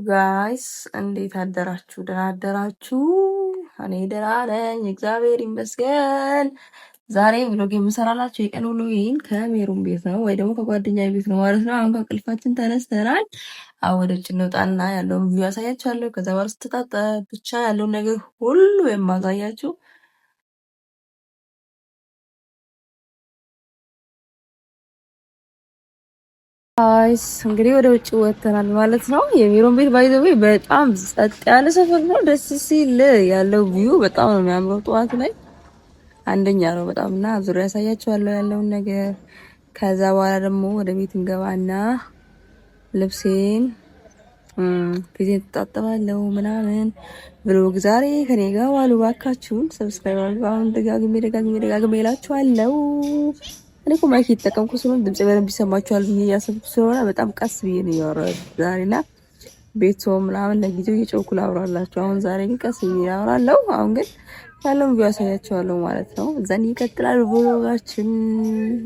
ጋይስ እንዴት አደራችሁ? ደህና አደራችሁ? እኔ ደህና ነኝ፣ እግዚአብሔር ይመስገን። ዛሬ ቪሎግ የምሰራላችሁ የቀን ውሎዬን ከሜሩን ቤት ነው ወይ ደግሞ ከጓደኛዬ ቤት ነው ማለት ነው። አሁን ከእንቅልፋችን ተነስተናል። አሁን ወደ ውጭ እንወጣና ያለውን ቪው ያሳያችኋለሁ። ከዛ በኋላ ስትታጠብ ብቻ ያለውን ነገር ሁሉ የማሳያችሁ አይስ እንግዲህ ወደ ውጭ ወጥተናል ማለት ነው። የሜሮን ቤት ባይዘው በጣም ጸጥ ያለ ሰፈር ነው። ደስ ሲል ያለው ቪው በጣም ነው የሚያምረው። ጠዋት ላይ አንደኛ ነው በጣም እና ዙሪያ ያሳያችኋለሁ ያለውን ነገር። ከዛ በኋላ ደግሞ ወደ ቤት እንገባና ልብሴን ፊቴን ተጣጥባለሁ ምናምን። ብሎግ ዛሬ ከኔ ጋር ዋሉ። ባካችሁን ሰብስክራይብ አድርጉ። አሁን ደጋግሜ እላችኋለሁ። እኔ እኮ ማይክ እየተጠቀምኩ ስለሆነ ድምጽ በደንብ ይሰማችኋል ብዬ እያሰብኩ ስለሆነ በጣም ቀስ ብዬ ነው ያወራሁት ዛሬና ቤት ሰው ምናምን ለጊዜው እየጮኩ ላውራላችሁ። አሁን ዛሬ ግን ቀስ ብዬ አወራለሁ። አሁን ግን ያለውን ቪዲዮ አሳያችኋለሁ ማለት ነው። እዛን ይቀጥላል ቪዲዮአችን።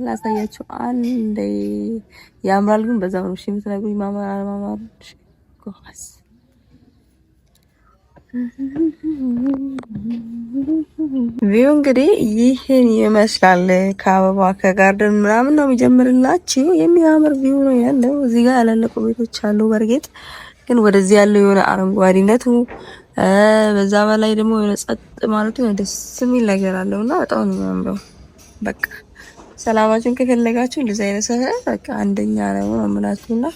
ላሳያችሁ አንዴ ያምራል ግን በዛው ነው እሺ የምትነግሩኝ ማማር ጎስ ቪው እንግዲህ ይህን ይመስላል። ከአበባ ከጋርደን ምናምን ነው የሚጀምርላችሁ። የሚያምር ቪው ነው ያለው። እዚህ ጋር ያላለቁ ቤቶች አሉ። በርግጥ ግን ወደዚህ ያለው የሆነ አረንጓዴነቱ በዛ በላይ ደግሞ የሆነ ጸጥ ማለቱ ነው ደስ የሚል ነገር አለውና በጣም ነው የሚያምረው። በቃ ሰላማችሁን ከፈለጋችሁ እንደዚህ አይነት ሰፈር በቃ አንደኛ ነው የምላችሁና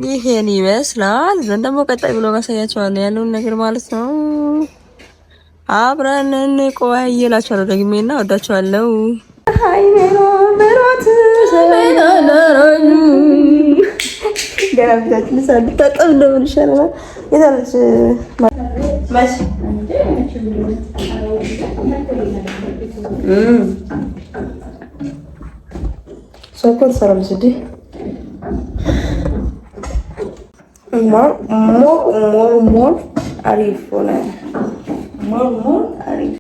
ይሄን ይመስላል። ዘንድ ደግሞ ቀጣይ ብሎ ማሳያችኋለሁ ያለውን ነገር ማለት ነው። አብረን እንቆይ እላችኋለሁ ደግሜና ወዳችኋለሁ። ሃይ ሜሮ በሮት ሰላላራኝ ገራብታችን ሳልታጠብ እንደምን ይሻላል። የታለች ማሽ ሶኮር ሰራም ስዲ ሞር አሪፍ ሆነ። ሞር አሪፍ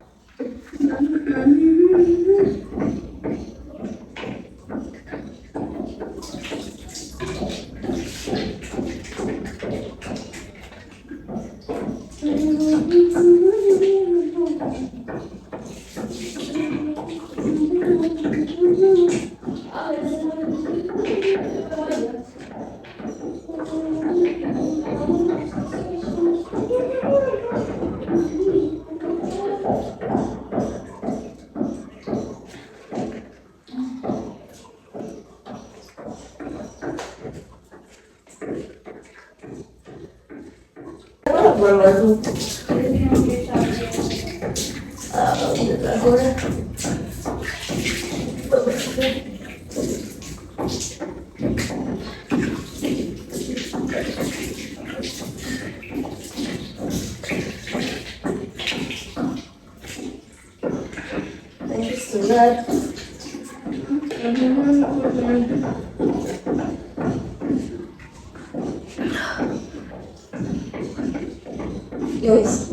Guys,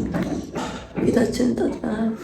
kita cinta kan?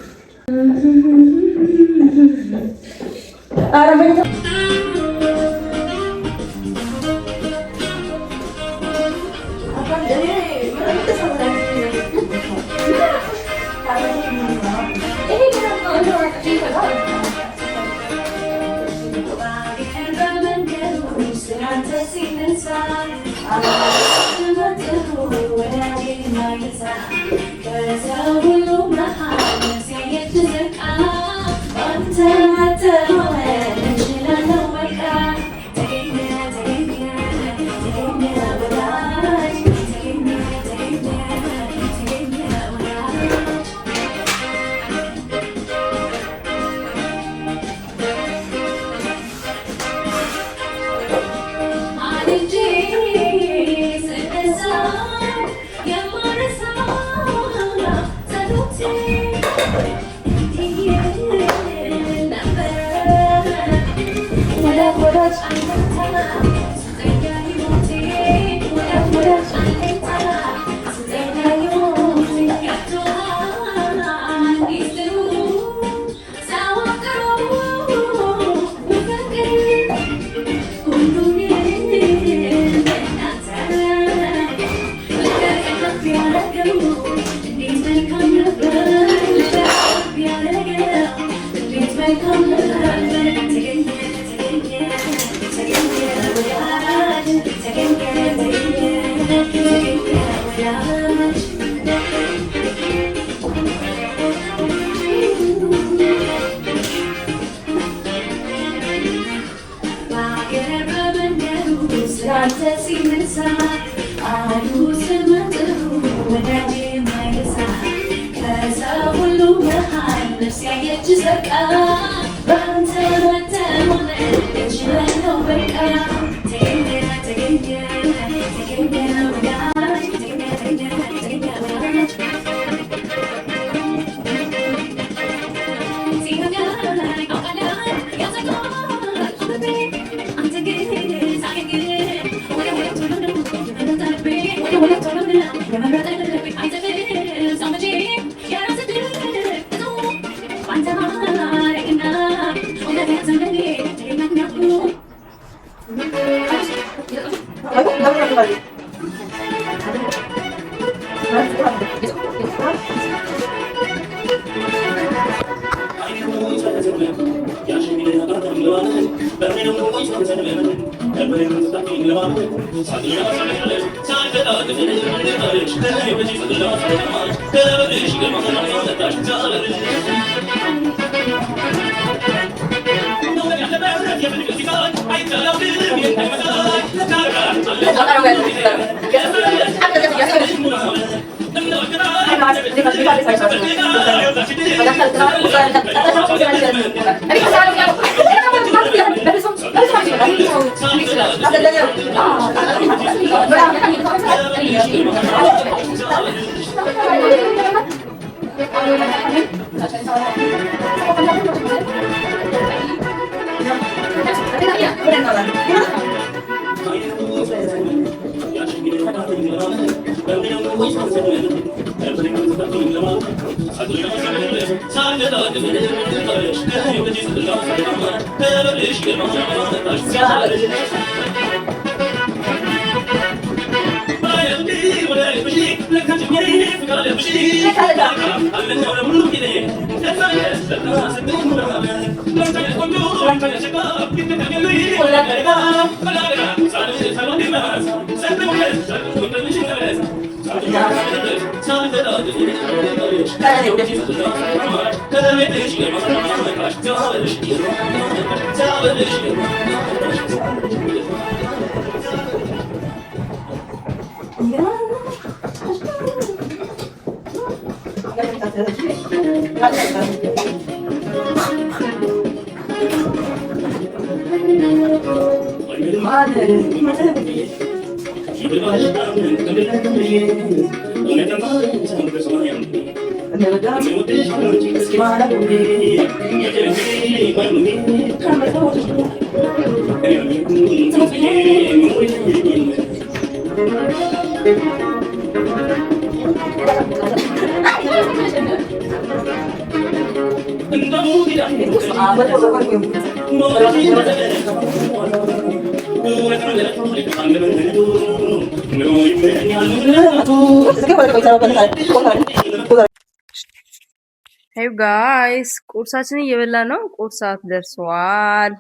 ሄይ ጋይስ ቁርሳችንን እየበላ ነው። ቁርስ ሰዓት ደርሷል።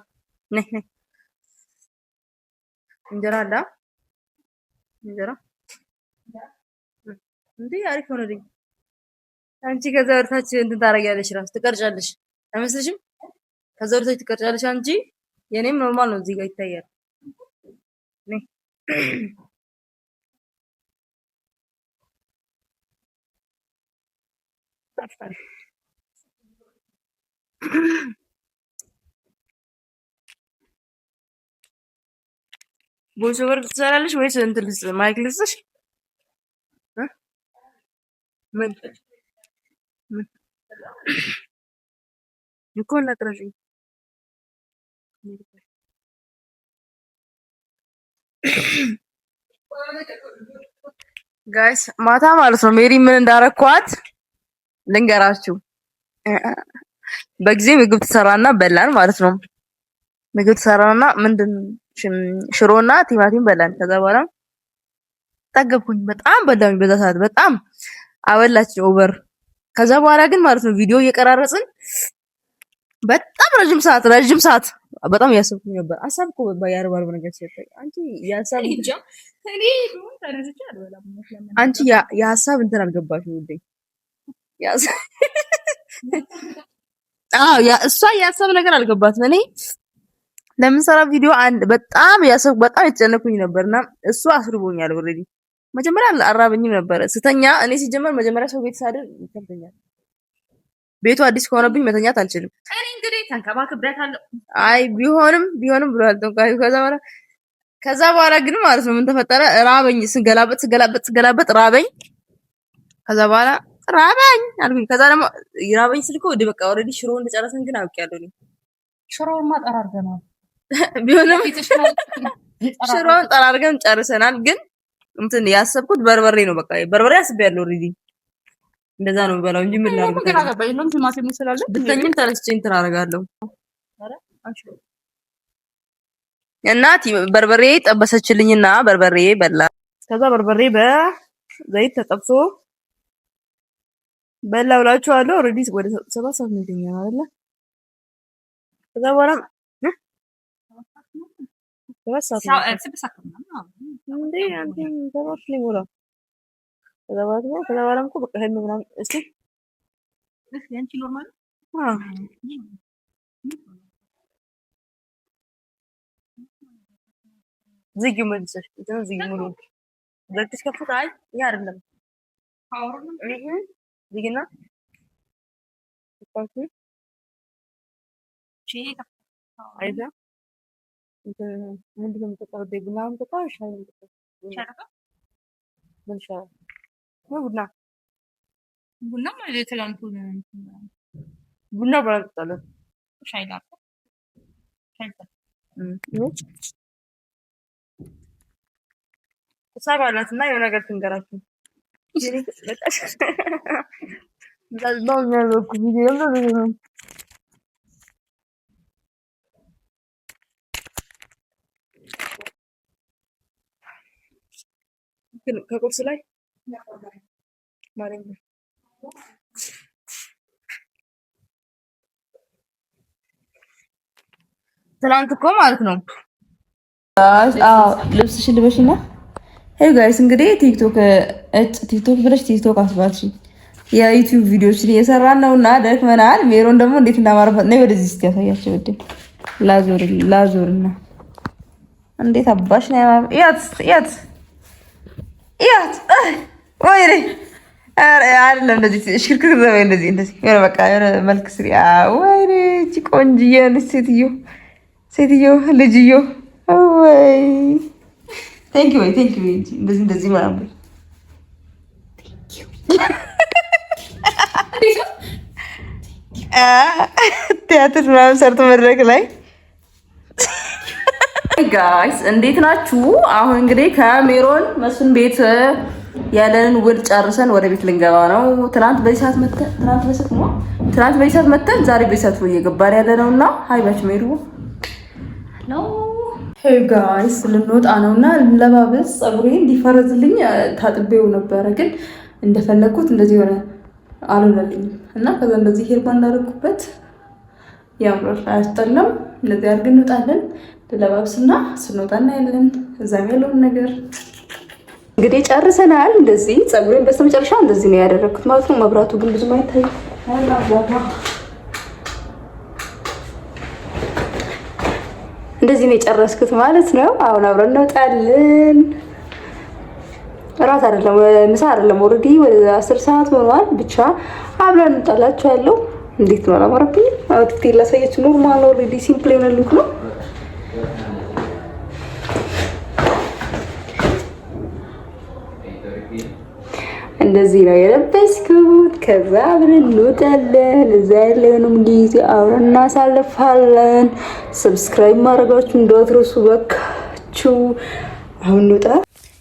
እንጀራ አለ። እንጀራ እንዴ አሪፍ ሆነልኝ። አንቺ ከዛ ወርታች እንትን ታረጊያለሽ፣ ራስ ትቀርጫለሽ አይመስልሽም? ከዛ ወርታች ትቀርጫለሽ አንቺ። የኔም ኖርማል ነው፣ እዚህ ጋር ይታያል። ቦይስ ኦቨር ትሰራለሽ ወይስ እንትን ማይክ ልስጥሽ? ምን እኮ ነቅረሽኝ ጋይስ ማታ ማለት ነው ሜሪ ምን እንዳረኳት ልንገራችሁ። በጊዜ ምግብ ትሰራና በላን ማለት ነው። ምግብ ትሰራና ምንድን ሽሮና ቲማቲም በላን። ከዛ በኋላ ጠገብኩኝ፣ በጣም በላኝ። በዛ ሰዓት በጣም አበላች ኦቨር። ከዛ በኋላ ግን ማለት ነው ቪዲዮ እየቀራረጽን በጣም ረጅም ሰዓት በጣም ያሰብኩኝ ነበር። አሳብኩ በያርባር ነገር ሲያጠቃ አንቺ ያሳብ አንቺ የሀሳብ እንትን አልገባሽም ውዴ። እሷ የሀሳብ ነገር አልገባትም። እኔ ለምንሰራ ቪዲዮ በጣም ያሰብኩ በጣም የተጨነኩኝ ነበርና እሱ አስርቦኛል። ኦልሬዲ መጀመሪያ አራበኝም ነበር ስተኛ። እኔ ሲጀመር መጀመሪያ ሰው ቤት ሳድር ይከብደኛል። ቤቱ አዲስ ከሆነብኝ መተኛት አልችልም። እኔ እንግዲህ ተንከባክቤያታለሁ። አይ ቢሆንም ብሏል ጠንቋዩ። ከዛ በኋላ ግን ማለት ነው ምን ተፈጠረ? ራበኝ። ስገላበጥ ራበኝ። ከዛ በኋላ ራበኝ አልኩኝ። ከዛ ደግሞ ራበኝ ስልኮ ወደ በቃ ኦልሬዲ ሽሮ እንደጨረሰን ግን አውቄያለሁ። እኔ ሽሮውን ማጠራርገናል። ቢሆንም ሽሮውን ጠራርገን ጨርሰናል። ግን እንትን ያሰብኩት በርበሬ ነው። በቃ በርበሬ አስቤያለሁ ኦልሬዲ። እንደዛ ነው በላው እንጂ ምን ላድርግ? ብተኝም ተነስቼ እንትን አደርጋለሁ። እናት በርበሬ ጠበሰችልኝና በርበሬ በላ። ከዛ በርበሬ በዘይት ተጠብሶ በላ ብላችኋለሁ። ኦልሬዲ ወደ 7 ሰዓት ነው የተኛው አይደለ? ከዛ በኋላ ዝጊ መልሰሽ ዝጊ ሙሉ ዘግተሽ ከፍታ። አይ ይሄ አይደለም ዝጊና አይዛ ምንድን ነው የምጠጣው? ቡና ነው የምጠጣው? ሻይ ነው የምጠጣው? ምን ሻይ ነው? ቡና ማለት ትላንቱ ቡና ባላ ጠጣለን። ሻይ ላጣ ተሳባላት እና የሆነ ነገር ትንገራችሁ። ከቁርስ ላይ ማለት ነው። ትናንት እኮ ማለት ነው። ልብስሽን ልበሽና ሄይ ጋይስ እንግዲህ ቲክቶክ ብለሽ ቲክቶክ አስባልሽ የዩቲዩብ ቪዲዮዎችን እየሰራን ነውና ደክመናል። ሜሮን ደግሞ እንዴት እንዳማረበት ነው። ወደዚህ እስቲ ያሳያቸው ወደ ላዞርና እንዴት አባሽ ነው ያት ወይኔ አይደለም እንደዚህ ሽክርክር ዘበይ እንደዚህ የሆነ በቃ የሆነ መልክ ስሪ። ወይኔ እቺ ቆንጅዬ ሴትዮ ልጅዮ ወይ ቴንክ ዩ እንደዚህ ምናምን ቲያትር ምናምን ሰርቶ መድረክ ላይ ጋይስ እንዴት ናችሁ? አሁን እንግዲህ ከሜሮን መስፍን ቤት ያለንን ውል ጨርሰን ወደ ቤት ልንገባ ነው። ትናንት በዚህ ሰዓት መተን ዛሬ በዚህ ሰዓት እየገባን ያለ ነውና ሃይ ባች ሜሩ ሄይ ጋይስ ልንወጣ ነውና ለባበስ ፀጉሬ እንዲፈረዝልኝ ታጥቤው ነበረ፣ ግን እንደፈለኩት እንደዚህ ሆነ አልሆነልኝም እና ከዛ እንደዚህ ሄርባ እንዳደረኩበት ያምራል። አያስጠላም? እንደዚህ አድርገን እንወጣለን። ለባብስና ስንወጣ እናያለን እዛም ያለውን ነገር። እንግዲህ ጨርሰናል። እንደዚህ ፀጉሬን በስተመጨረሻ እንደዚህ ነው ያደረኩት ማለት ነው። መብራቱ ግን ብዙም አይታይም። እንደዚህ ነው የጨረስኩት ማለት ነው። አሁን አብረን እንወጣለን። እራት አይደለም ምሳ አይደለም፣ ኦልሬዲ ወደ 10 ሰዓት ሆኗል። ብቻ አብረን እንወጣላችኋለሁ። እንዴት ነው አላማረብኝም? አውጥቼ ላሳያችሁ። ኖርማል ነው፣ ኦልሬዲ ሲምፕል የሆነ ሉክ ነው። እንደዚህ ነው የለበስኩት። ከዛ አብረን እንወጣለን። እዛ ያለንም ጊዜ አብረን እናሳልፋለን። ሰብስክራይብ ማድረጋችሁ እንዳትረሱ በካችሁ። አሁን እንውጣ።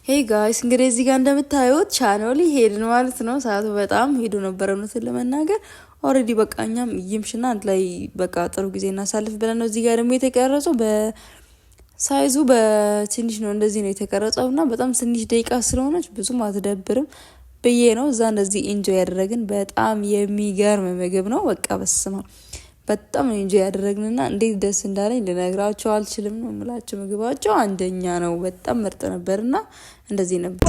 ሄይ ጋይስ እንግዲህ እዚህ ጋር እንደምታዩት ቻናሌ ሄድን ማለት ነው። ሰዓቱ በጣም ሄዶ ነበር እውነቱን ለመናገር። ኦልሬዲ በቃ እኛም ይምሽና አንድ ላይ በቃ ጥሩ ጊዜ እናሳልፍ ብለን ነው። እዚህ ጋር ደግሞ የተቀረጸው በሳይዙ በትንሽ ነው፣ እንደዚህ ነው የተቀረጸው እና በጣም ትንሽ ደቂቃ ስለሆነች ብዙም አትደብርም ብዬ ነው እዛ እንደዚህ ኢንጆይ ያደረግን። በጣም የሚገርም ምግብ ነው። በቃ በስማ በጣም እንጂ ያደረግንና እንዴት ደስ እንዳለኝ ልነግራቸው አልችልም ነው የምላቸው። ምግባቸው አንደኛ ነው፣ በጣም ምርጥ ነበርና እንደዚህ ነበር።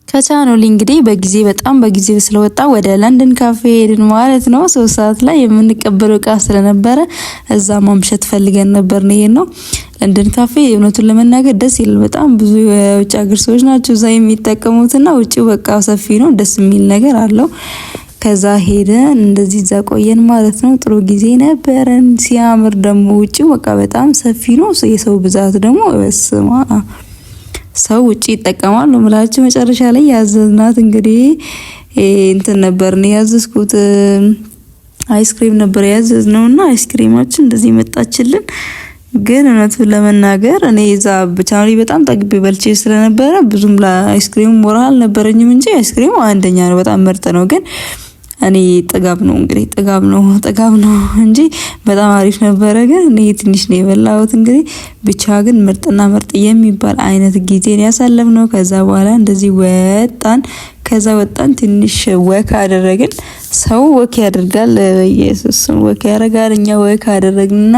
ከቻናሉ እንግዲህ በጣም በጊዜ ስለወጣ ወደ ለንደን ካፌ ሄድን ማለት ነው። 3 ሰዓት ላይ የምንቀበለው እቃ ስለነበረ እዛ ማምሸት ፈልገን ነበር ነው። ለንደን ካፌ እውነቱን ለመናገር ደስ ይላል። በጣም ብዙ የውጭ ሀገር ሰዎች ናቸው እዛ የሚጠቀሙትና ውጪው በቃ ሰፊ ነው፣ ደስ የሚል ነገር አለው። ከዛ ሄደን እንደዚህ እዛ ቆየን ማለት ነው። ጥሩ ጊዜ ነበረን። ሲያምር ደግሞ ውጪው በቃ በጣም ሰፊ ነው። የሰው ብዛት ደግሞ በስማ ሰው ውጪ ይጠቀማል ነው ምላችሁ። መጨረሻ ላይ ያዘዝናት እንግዲህ እንትን ነበር ነው ያዘዝኩት፣ አይስክሪም ነበር ያዘዝነውና አይስክሪማችን እንደዚህ መጣችልን። ግን እውነቱን ለመናገር እኔ እዛ በቻናሌ በጣም ጠግቤ በልቼ ስለነበረ ብዙም ለአይስክሪም ሞራል ነበረኝም እንጂ አይስክሪሙ አንደኛ ነው፣ በጣም ምርጥ ነው። ግን እኔ ጥጋብ ነው እንግዲህ ጥጋብ ነው እንጂ በጣም አሪፍ ነበረ። ግን እኔ ትንሽ ነው የበላሁት እንግዲህ ብቻ። ግን ምርጥና ምርጥ የሚባል አይነት ጊዜን ያሳለፍነው። ከዛ በኋላ እንደዚህ ወጣን ትንሽ ወክ አደረግን። ሰው ወክ ያደርጋል፣ ኢየሱስን ወክ ያደርጋል። እኛ ወክ አደረግንና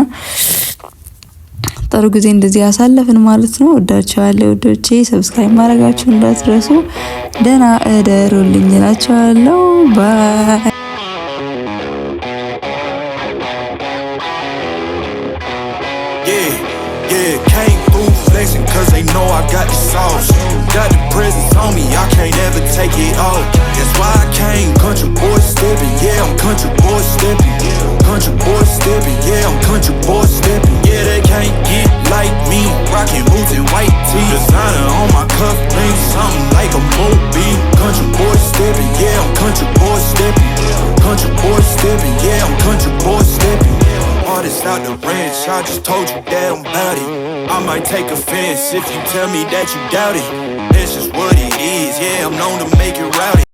ጥሩ ጊዜ እንደዚህ ያሳለፍን ማለት ነው። ወዳችኋለሁ ወዶቼ፣ ሰብስክራይብ ማድረጋችሁ እንዳትረሱ። ደህና እደሩልኝ እላችኋለሁ። ባይ cause they know I got the sauce. Got the presents on me, I can't ever take it off. That's why I came country boy steppin', yeah, I'm country boy steppin'. Country boy steppin', yeah, I'm country boy steppin'. Yeah, they can't get like me, rockin' boots and white tee. Designer on my cuff link, something like a movie. Country boy steppin', yeah, I'm country boy steppin'. Country boy steppin', yeah, I'm country boy steppin'. Artist out the ranch, I just told you that I'm bout it. I might take offense if you tell me that you doubt it. That's just what it is, yeah, I'm known to make it rowdy.